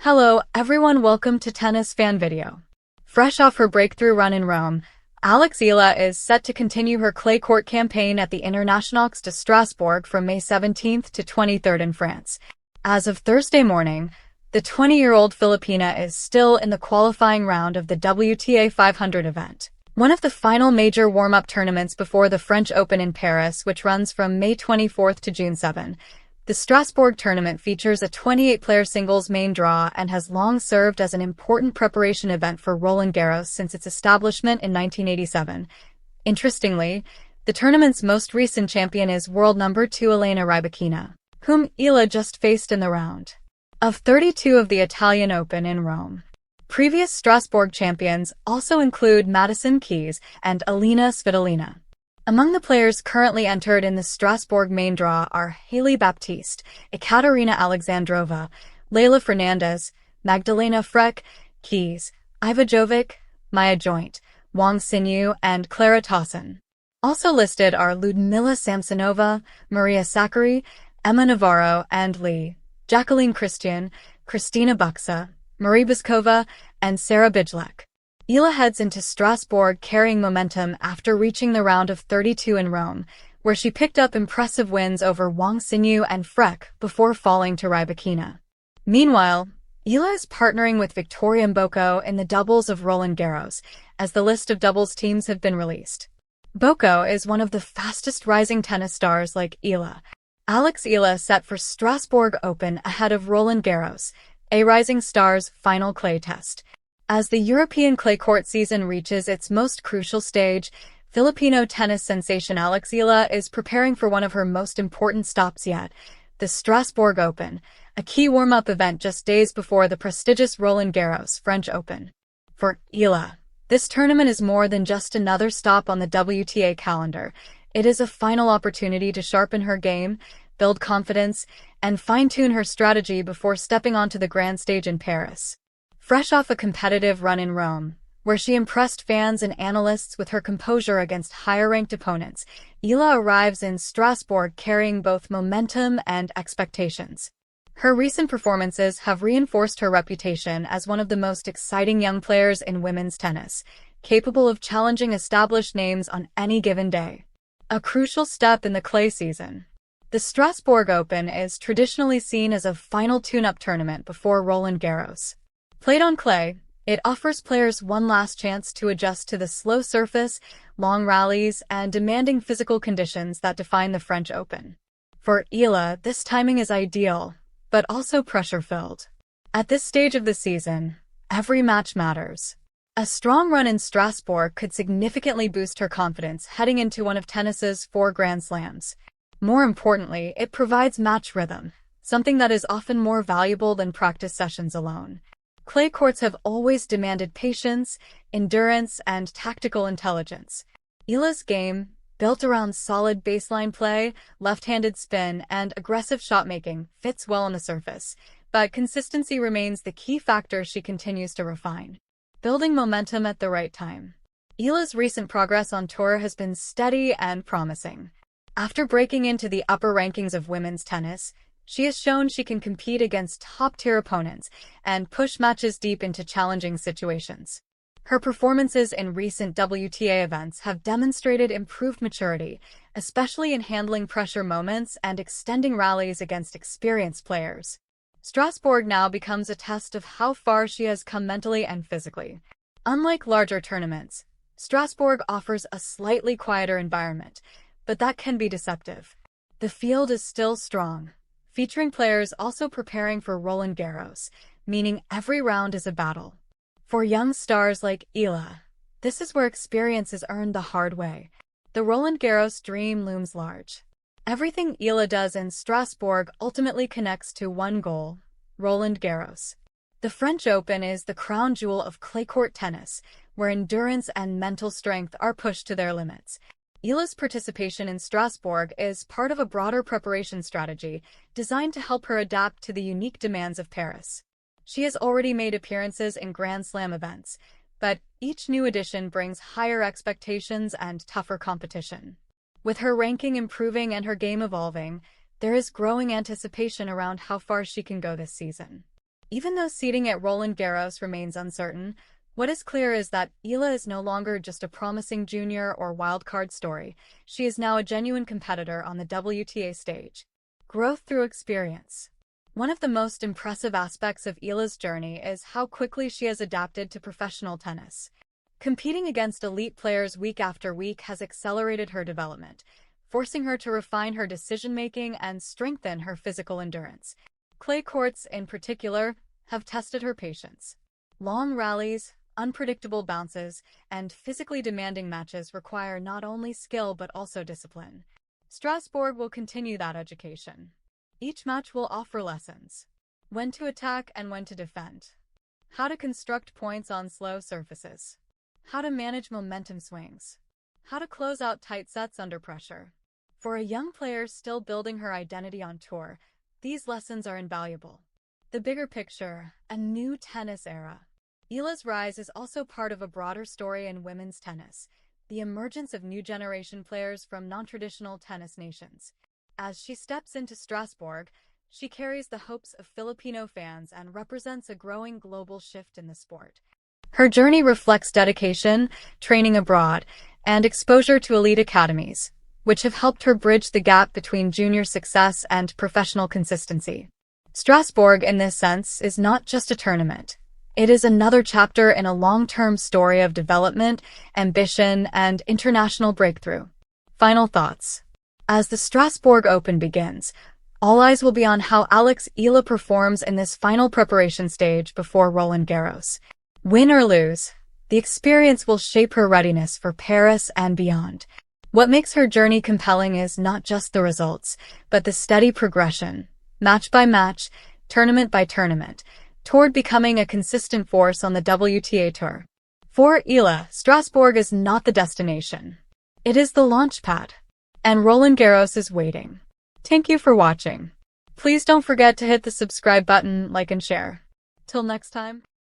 Hello everyone, welcome to Tennis Fan Video. Fresh off her breakthrough run in Rome, Alex Eala is set to continue her clay court campaign at the SHOCKS de Strasbourg from May 17th to 23rd in France. As of Thursday morning, the 20-year-old Filipina is still in the qualifying round of the WTA 500 event, one of the final major warm-up tournaments before the French Open in Paris, which runs from May 24th to June 7. The Strasbourg tournament features a 28-player singles main draw and has long served as an important preparation event for Roland Garros since its establishment in 1987. Interestingly, the tournament's most recent champion is world number 2 Elena Rybakina, whom Eala just faced in the round of 32 of the Italian Open in Rome. Previous Strasbourg champions also include Madison Keys and Elena Svitolina. Among the players currently entered in the Strasbourg main draw are Haley Baptiste, Ekaterina Alexandrova, Leylah Fernandez, Magdalena Frech, Keys, Iva Jovic, Maya Joint, Wang Xinyu, and Clara Tauson. Also listed are Ludmila Samsonova, Maria Sakkari, Emma Navarro and Lee, Jacqueline Christian, Kristina Buxa, Marie Bouzkova, and Sarah Bijlek. Eala heads into Strasbourg carrying momentum after reaching the round of 32 in Rome, where she picked up impressive wins over Wang Xinyu and Frech before falling to Rybakina. Meanwhile, Eala is partnering with Victoria Mboko in the doubles of Roland Garros, as the list of doubles teams have been released. Mboko is one of the fastest rising tennis stars like Eala. Alex Eala set for Strasbourg Open ahead of Roland Garros, a rising star's final clay test. As the European clay court season reaches its most crucial stage, Filipino tennis sensation Alex Eala is preparing for one of her most important stops yet, the Strasbourg Open, a key warm-up event just days before the prestigious Roland Garros French Open. For Eala, this tournament is more than just another stop on the WTA calendar. It is a final opportunity to sharpen her game, build confidence, and fine-tune her strategy before stepping onto the grand stage in Paris. Fresh off a competitive run in Rome, where she impressed fans and analysts with her composure against higher-ranked opponents, Eala arrives in Strasbourg carrying both momentum and expectations. Her recent performances have reinforced her reputation as one of the most exciting young players in women's tennis, capable of challenging established names on any given day. A crucial step in the clay season. The Strasbourg Open is traditionally seen as a final tune-up tournament before Roland Garros. Played on clay, it offers players one last chance to adjust to the slow surface, long rallies, and demanding physical conditions that define the French Open. For Eala, this timing is ideal, but also pressure-filled. At this stage of the season, every match matters. A strong run in Strasbourg could significantly boost her confidence heading into one of tennis's 4 Grand Slams. More importantly, it provides match rhythm, something that is often more valuable than practice sessions alone. Clay courts have always demanded patience, endurance, and tactical intelligence. Eala's game, built around solid baseline play, left-handed spin, and aggressive shot-making, fits well on the surface, but consistency remains the key factor she continues to refine. Building momentum at the right time. Eala's recent progress on tour has been steady and promising. After breaking into the upper rankings of women's tennis, she has shown she can compete against top-tier opponents and push matches deep into challenging situations. Her performances in recent WTA events have demonstrated improved maturity, especially in handling pressure moments and extending rallies against experienced players. Strasbourg now becomes a test of how far she has come mentally and physically. Unlike larger tournaments, Strasbourg offers a slightly quieter environment, but that can be deceptive. The field is still strong, featuring players also preparing for Roland Garros, meaning every round is a battle. For young stars like Eala, this is where experience is earned the hard way. The Roland Garros dream looms large. Everything Eala does in Strasbourg ultimately connects to one goal: Roland Garros. The French Open is the crown jewel of clay court tennis, where endurance and mental strength are pushed to their limits. Eala's participation in Strasbourg is part of a broader preparation strategy designed to help her adapt to the unique demands of Paris. She has already made appearances in Grand Slam events, but each new edition brings higher expectations and tougher competition. With her ranking improving and her game evolving, there is growing anticipation around how far she can go this season. Even though seeding at Roland Garros remains uncertain, what is clear is that Eala is no longer just a promising junior or wildcard story. She is now a genuine competitor on the WTA stage. Growth through experience. One of the most impressive aspects of Eala's journey is how quickly she has adapted to professional tennis. Competing against elite players week after week has accelerated her development, forcing her to refine her decision-making and strengthen her physical endurance. Clay courts, in particular, have tested her patience. Long rallies, unpredictable bounces, and physically demanding matches require not only skill but also discipline. Strasbourg will continue that education. Each match will offer lessons: when to attack and when to defend, how to construct points on slow surfaces, how to manage momentum swings, how to close out tight sets under pressure. For a young player still building her identity on tour, these lessons are invaluable. The bigger picture, a new tennis era. Eala's rise is also part of a broader story in women's tennis, the emergence of new generation players from non-traditional tennis nations. As she steps into Strasbourg, she carries the hopes of Filipino fans and represents a growing global shift in the sport. Her journey reflects dedication, training abroad, and exposure to elite academies, which have helped her bridge the gap between junior success and professional consistency. Strasbourg, in this sense, is not just a tournament. It is another chapter in a long-term story of development, ambition, and international breakthrough. Final thoughts. As the Strasbourg Open begins, all eyes will be on how Alex Eala performs in this final preparation stage before Roland Garros. Win or lose, the experience will shape her readiness for Paris and beyond. What makes her journey compelling is not just the results, but the steady progression, match by match, tournament by tournament, toward becoming a consistent force on the WTA Tour. For Eala, Strasbourg is not the destination. It is the launchpad. And Roland Garros is waiting. Thank you for watching. Please don't forget to hit the subscribe button, like and share. Till next time.